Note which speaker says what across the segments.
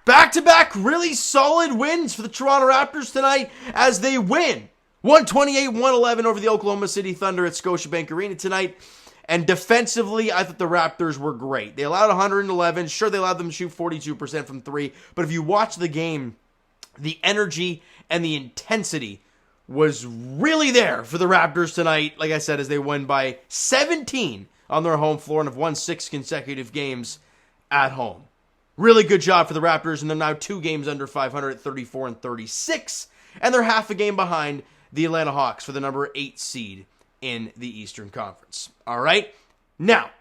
Speaker 1: Back-to-back really solid wins for the Toronto Raptors tonight as they win 128-111 over the Oklahoma City Thunder at Scotiabank Arena tonight. And defensively, I thought the Raptors were great. They allowed 111. Sure, they allowed them to shoot 42% from three. But if you watch the game, the energy and the intensity was really there for the Raptors tonight. Like I said, as they won by 17 on their home floor and have won 6 consecutive games at home. Really good job for the Raptors, and they're now 2 games under 500 at 34-36. And they're half a game behind the Atlanta Hawks for the number 8 seed in the Eastern Conference. All right? Now,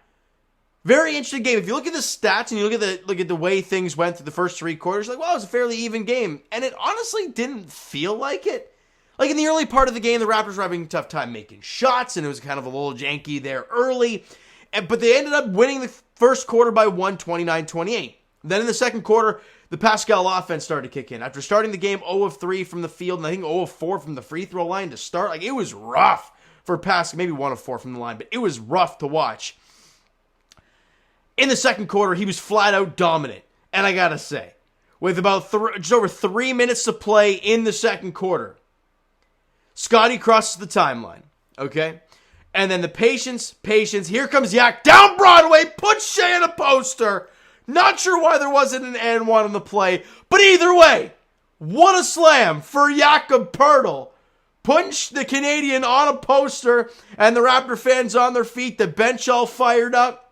Speaker 1: very interesting game. If you look at the stats and you look at the way things went through the first 3 quarters, you're like, well, it was a fairly even game. And it honestly didn't feel like it. Like in the early part of the game, the Raptors were having a tough time making shots, and it was kind of a little janky there early. But they ended up winning the first quarter by 29-28. Then in the second quarter, the Pascal offense started to kick in. After starting the game 0 of 3 from the field, and I think 0 of 4 from the free throw line to start, like it was rough for Pascal, maybe 1 of 4 from the line, but it was rough to watch. In the second quarter, he was flat out dominant. And I gotta say, with about just over 3 minutes to play in the second quarter, Scotty crosses the timeline, okay? And then the patience, here comes Yak down Broadway, puts Shea in a poster. Not sure why there wasn't an and one on the play, but either way, what a slam for Jakob Poeltl. Putting the Canadian on a poster, and the Raptor fans on their feet, the bench all fired up.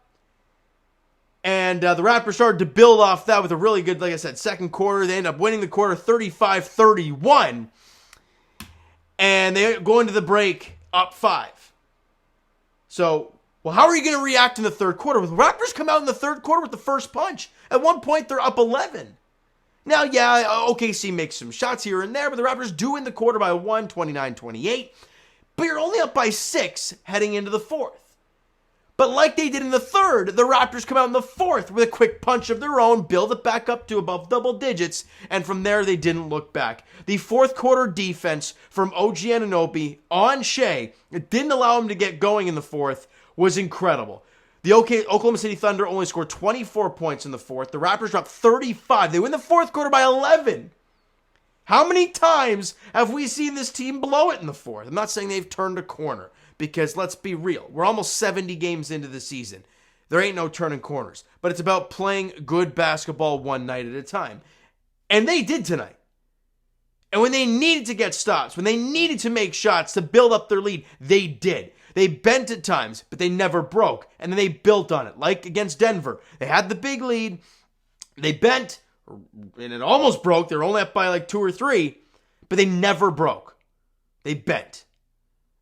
Speaker 1: And the Raptors started to build off that with a really good, like I said, second quarter. They end up winning the quarter 35-31. And they go into the break up 5. So, well, how are you going to react in the third quarter? Well, the Raptors come out in the third quarter with the first punch. At one point, they're up 11. Now, yeah, OKC makes some shots here and there, but the Raptors do win the quarter by 1, 29-28. But you're only up by 6 heading into the fourth. But like they did in the third, the Raptors come out in the fourth with a quick punch of their own, build it back up to above double digits, and from there they didn't look back. The fourth quarter defense from OG Anunoby on Shea, it didn't allow him to get going in the fourth, was incredible. The Oklahoma City Thunder only scored 24 points in the fourth. The Raptors dropped 35. They win the fourth quarter by 11. How many times have we seen this team blow it in the fourth? I'm not saying they've turned a corner, because let's be real. We're almost 70 games into the season. There ain't no turning corners. But it's about playing good basketball one night at a time. And they did tonight. And when they needed to get stops, when they needed to make shots to build up their lead, they did. They bent at times, but they never broke. And then they built on it, like against Denver. They had the big lead. They bent, and it almost broke. They were only up by like 2 or 3, but they never broke. They bent.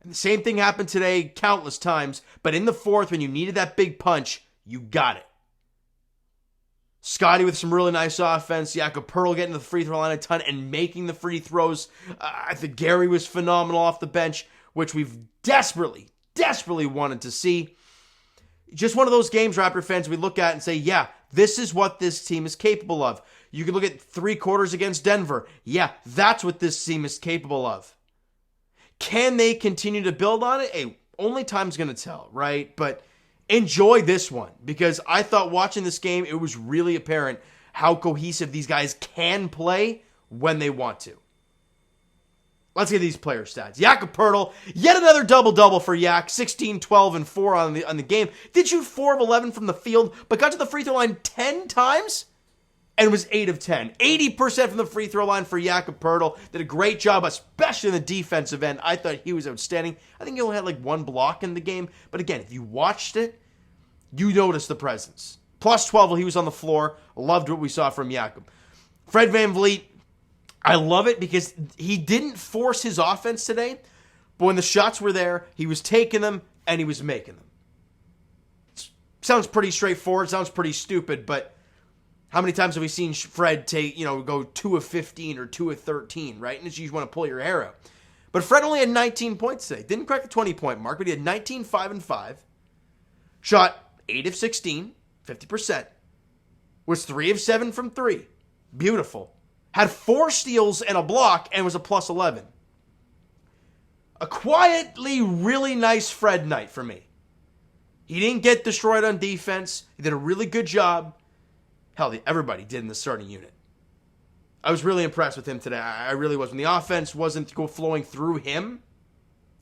Speaker 1: And the same thing happened today countless times, but in the fourth, when you needed that big punch, you got it. Scotty with some really nice offense. Jakob Poeltl getting to the free throw line a ton and making the free throws. I think Gary was phenomenal off the bench, which we've desperately wanted to see. Just one of those games, Raptor fans, we look at and say, yeah, this is what this team is capable of. You can look at 3 quarters against Denver. Yeah, that's what this team is capable of. Can they continue to build on it? Hey, only time's going to tell, right? But enjoy this one, because I thought watching this game, it was really apparent how cohesive these guys can play when they want to. Let's get these player stats. Jakob Poeltl, yet another double-double for Yak. 16, 12, and 4 on the game. Did shoot 4 of 11 from the field, but got to the free throw line 10 times and was 8 of 10. 80% from the free throw line for Jakob Poeltl. Did a great job, especially in the defensive end. I thought he was outstanding. I think he only had like 1 block in the game. But again, if you watched it, you noticed the presence. Plus 12 while he was on the floor. Loved what we saw from Jakob. Fred VanVleet, I love it because he didn't force his offense today, but when the shots were there, he was taking them and he was making them. Sounds pretty straightforward, sounds pretty stupid, but how many times have we seen Fred go 2 of 15 or 2 of 13, right? And you want to pull your hair out. But Fred only had 19 points today. Didn't crack the 20-point mark, but he had 19, 5, and 5. Shot 8 of 16, 50%. Was 3 of 7 from 3. Beautiful. Had 4 steals and a block and was a plus 11. A quietly really nice Fred night for me. He didn't get destroyed on defense. He did a really good job. Hell, everybody did in the starting unit. I was really impressed with him today. I really was. When the offense wasn't flowing through him,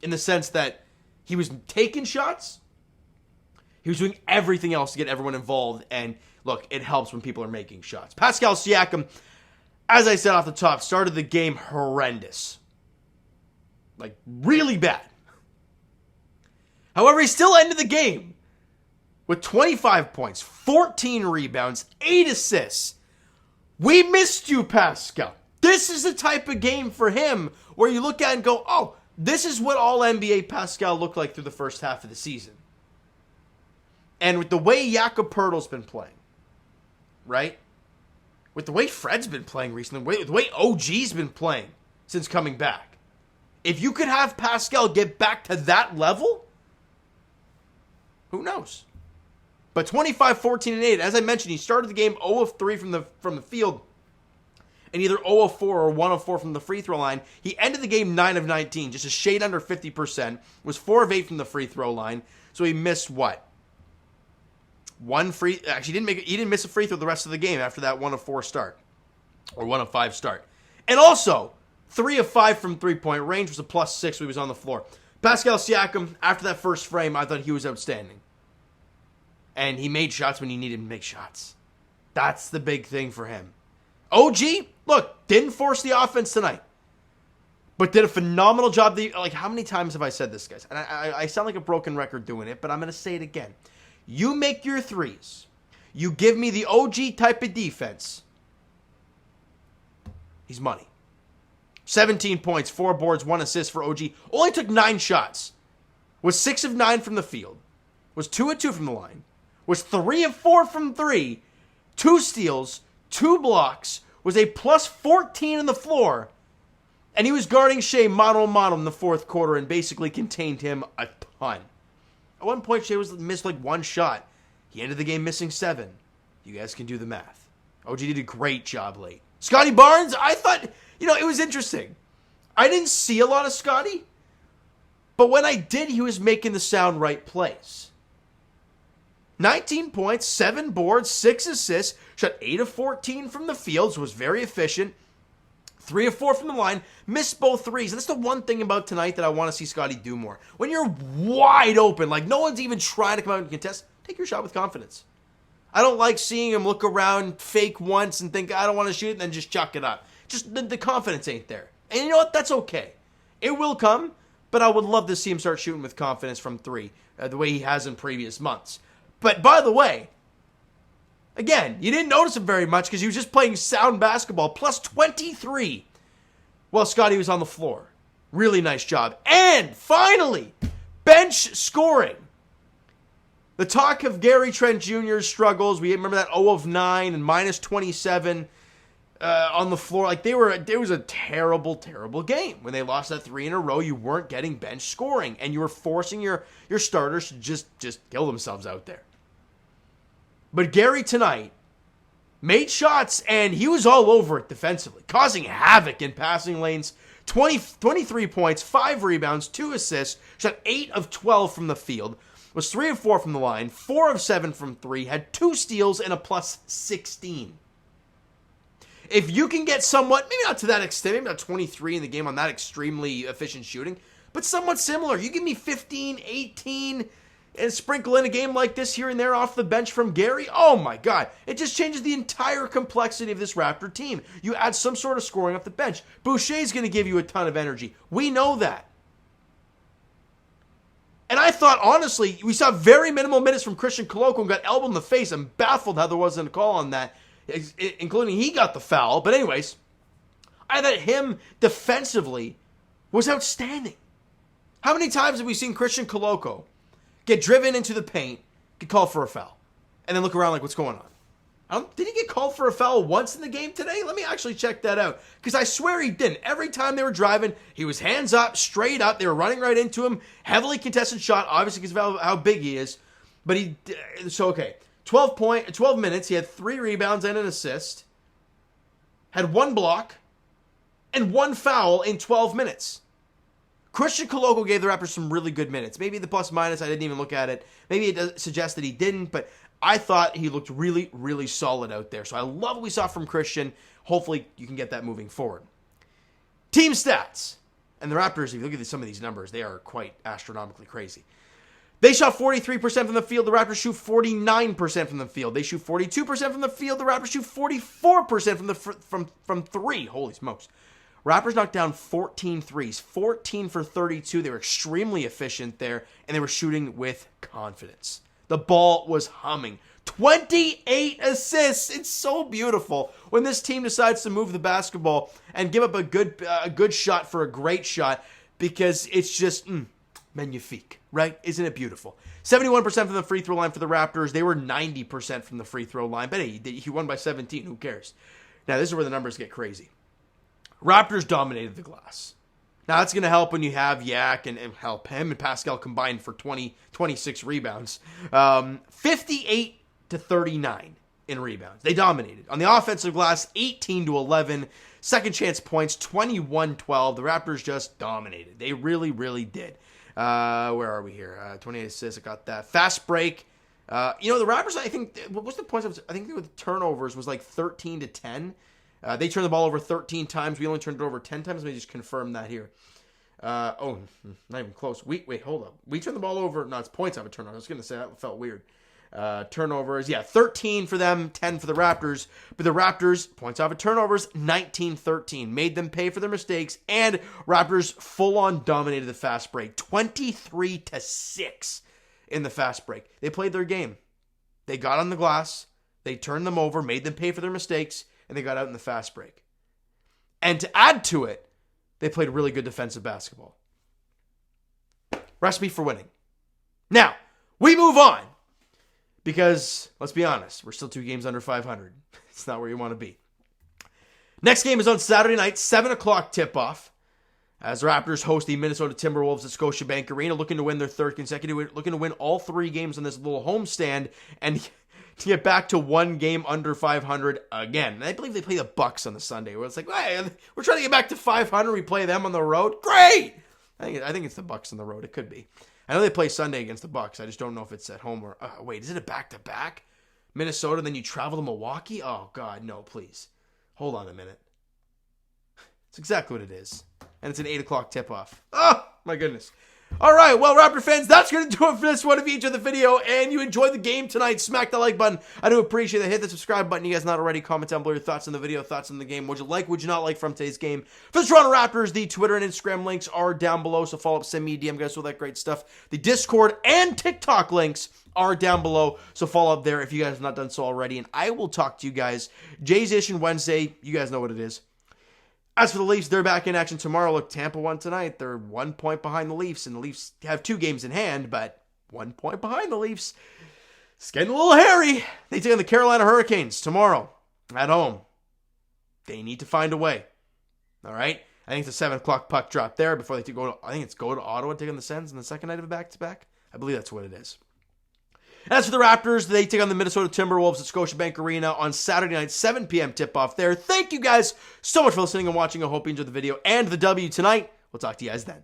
Speaker 1: in the sense that he was taking shots, he was doing everything else to get everyone involved. And look, it helps when people are making shots. Pascal Siakam, as I said off the top, started the game horrendous. Like, really bad. However, he still ended the game with 25 points, 14 rebounds, 8 assists. We missed you, Pascal. This is the type of game for him where you look at it and go, oh, this is what all NBA Pascal looked like through the first half of the season. And with the way Jakob Poeltl's been playing, right? With the way Fred's been playing recently, with the way OG's been playing since coming back. If you could have Pascal get back to that level, who knows? But 25, 14, and 8, as I mentioned, he started the game 0 of 3 from the field, and either 0 of 4 or 1 of 4 from the free throw line. He ended the game 9 of 19, just a shade under 50%, was 4 of 8 from the free throw line, so he missed what? He didn't miss a free throw the rest of the game after that 1 of 4 start, or 1 of 5 start. And also, 3 of 5 from three-point range, was a +6 when he was on the floor. Pascal Siakam, after that first frame, I thought he was outstanding. And he made shots when he needed to make shots. That's the big thing for him. OG, look, didn't force the offense tonight, but did a phenomenal job. Like, how many times have I said this, guys? And I sound like a broken record doing it, but I'm going to say it again. You make your threes. You give me the OG type of defense. He's money. 17 points, 4 boards, 1 assist for OG. Only took 9 shots. Was 6 of 9 from the field. Was 2 of 2 from the line. Was 3 of 4 from 3. 2 steals, 2 blocks. Was a +14 on the floor. And he was guarding Shea mano-a-mano in the fourth quarter and basically contained him a ton. At one point, Shea missed like 1 shot. He ended the game missing 7. You guys can do the math. OG did a great job late. Scotty Barnes, I thought, it was interesting. I didn't see a lot of Scotty, but when I did, he was making the sound right plays. 19 points, 7 boards, 6 assists, shot 8 of 14 from the field, so was very efficient. 3 of 4 from the line, missed both threes. And that's the one thing about tonight that I want to see Scotty do more. When you're wide open, like no one's even trying to come out and contest, take your shot with confidence. I don't like seeing him look around, fake once, and think, I don't want to shoot it, and then just chuck it up. Just the confidence ain't there. And you know what? That's okay. It will come, but I would love to see him start shooting with confidence from 3, the way he has in previous months. But by the way, again, you didn't notice him very much because he was just playing sound basketball, +23 while Scotty was on the floor. Really nice job. And finally, bench scoring. The talk of Gary Trent Jr.'s struggles, we remember that 0 of 9 and -27 on the floor. Like it was a terrible, terrible game. When they lost that 3 in a row, you weren't getting bench scoring, and you were forcing your starters to just kill themselves out there. But Gary tonight made shots, and he was all over it defensively, causing havoc in passing lanes. 23 points, 5 rebounds, 2 assists, shot 8 of 12 from the field, was 3 of 4 from the line, 4 of 7 from 3, had 2 steals and a +16. If you can get somewhat, maybe not to that extent, maybe not 23 in the game on that extremely efficient shooting, but somewhat similar. You give me 15, 18, and sprinkle in a game like this here and there off the bench from Gary, oh my God. It just changes the entire complexity of this Raptor team. You add some sort of scoring off the bench. Boucher's going to give you a ton of energy. We know that. And I thought, honestly, we saw very minimal minutes from Christian Koloko and got elbowed in the face. I'm baffled how there wasn't a call on that, including he got the foul. But anyways, I thought him defensively was outstanding. How many times have we seen Christian Koloko get driven into the paint, get called for a foul, and then look around like, what's going on? Did he get called for a foul once in the game today? Let me actually check that out, because I swear he didn't. Every time they were driving, he was hands up, straight up. They were running right into him. Heavily contested shot, obviously because of how big he is. But 12 minutes, he had 3 rebounds and an assist, had 1 block, and 1 foul in 12 minutes. Christian Coloco gave the Raptors some really good minutes. Maybe the plus minus, I didn't even look at it. Maybe it does suggest that he didn't, but I thought he looked really, really solid out there. So I love what we saw from Christian. Hopefully you can get that moving forward. Team stats. And the Raptors, if you look at some of these numbers, they are quite astronomically crazy. They shot 43% from the field. The Raptors shoot 49% from the field. They shoot 42% from the field. The Raptors shoot 44% from three. Holy smokes. Raptors knocked down 14 threes, 14 for 32. They were extremely efficient there, and they were shooting with confidence. The ball was humming. 28 assists. It's so beautiful when this team decides to move the basketball and give up a good shot for a great shot, because it's just magnifique, right? Isn't it beautiful? 71% from the free throw line for the Raptors. They were 90% from the free throw line. But hey, he won by 17. Who cares? Now, this is where the numbers get crazy. Raptors dominated the glass. Now, that's going to help when you have Yak and help him and Pascal combined for 26 rebounds. 58 to 39 in rebounds. They dominated. On the offensive glass, 18 to 11. Second chance points, 21-12. The Raptors just dominated. They really, really did. Where are we here? 28 assists. I got that. Fast break. The Raptors, I think, what was the points? I think with turnovers was like 13 to 10. They turned the ball over 13 times. We only turned it over 10 times. Let me just confirm that here. Not even close. Wait, hold up. We turned the ball over. No, it's points out of a turnover. I was going to say that felt weird. Turnovers, 13 for them, 10 for the Raptors. But the Raptors, points off of turnovers, 19-13. Made them pay for their mistakes. And Raptors full-on dominated the fast break. 23-6 in the fast break. They played their game. They got on the glass. They turned them over, made them pay for their mistakes. And they got out in the fast break. And to add to it, they played really good defensive basketball. Recipe for winning. Now, we move on. Because, let's be honest, we're still 2 games under 500. It's not where you want to be. Next game is on Saturday night, 7 o'clock tip-off. As Raptors host the Minnesota Timberwolves at Scotiabank Arena, looking to win their third consecutive, looking to win all 3 games on this little homestand, and to get back to 1 game under 500 again. And I believe they play the Bucks on the Sunday, where it's like, hey, we're trying to get back to 500. We play them on the road. Great! I think it's the Bucks on the road. It could be. I know they play Sunday against the Bucks. I just don't know if it's at home or... wait, is it a back-to-back? Minnesota, then you travel to Milwaukee? Oh, God, no, please. Hold on a minute. It's exactly what it is. And it's an 8 o'clock tip-off. Oh, my goodness. All right, well, Raptor fans, that's going to do it for this one. If you enjoyed the video and you enjoyed the game tonight, smack the like button. I do appreciate it. Hit the subscribe button. You guys not already. Comment down below your thoughts on the video, thoughts on the game. Would you like, would you not like from today's game? For the Toronto Raptors, the Twitter and Instagram links are down below, so follow up, send me a DM, guys, all that great stuff. The Discord and TikTok links are down below, so follow up there if you guys have not done so already. And I will talk to you guys Jay's Ish Wednesday. You guys know what it is. As for the Leafs, they're back in action tomorrow. Look, Tampa won tonight. They're 1 point behind the Leafs, and the Leafs have 2 games in hand, but 1 point behind the Leafs. It's getting a little hairy. They take on the Carolina Hurricanes tomorrow at home. They need to find a way. All right? I think it's a 7 o'clock puck drop there before they go to Ottawa and take on the Sens in the second night of a back-to-back. I believe that's what it is. As for the Raptors, they take on the Minnesota Timberwolves at Scotiabank Arena on Saturday night, 7 p.m. tip-off there. Thank you guys so much for listening and watching. I hope you enjoyed the video and the W tonight. We'll talk to you guys then.